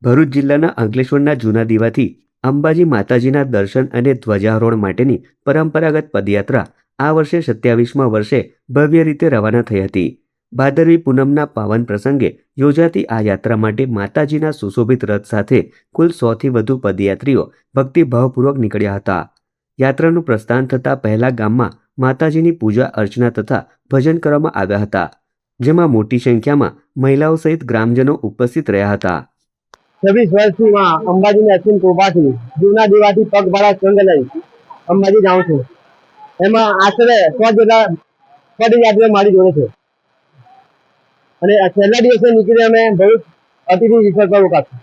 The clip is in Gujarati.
ભરૂચ જિલ્લાના અંકલેશ્વરના જૂના દીવાથી અંબાજી માતાજીના દર્શન અને ધ્વજારોહણ માટેની પરંપરાગત પદયાત્રા આ વર્ષે 27મા વર્ષે ભવ્ય રીતે રવાના થઈ હતી. ભાદરવી પૂનમના પાવન પ્રસંગે યોજાતી આ યાત્રા માટે માતાજીના સુશોભિત રથ સાથે કુલ 100થી વધુ પદયાત્રીઓ ભક્તિભાવપૂર્વક નીકળ્યા હતા. યાત્રાનું પ્રસ્થાન થતાં પહેલા ગામમાં માતાજીની પૂજા અર્ચના તથા ભજન કરવામાં આવ્યા હતા, જેમાં મોટી સંખ્યામાં મહિલાઓ સહિત ગ્રામજનો ઉપસ્થિત રહ્યા હતા. 26 વર્ષથી અંબાજીની અસીમ કૃપાથી જૂના દીવાથી પગપાળા સંઘ લઈ અંબાજી જાઉં છું. એમાં આશરે 100 જેટલા પદયાત્રીઓ મારી જોડે છે અને છેલ્લા દિવસે નીકળી અમે ભરૂચ અતિથિ વિસર્જન રોકાશું.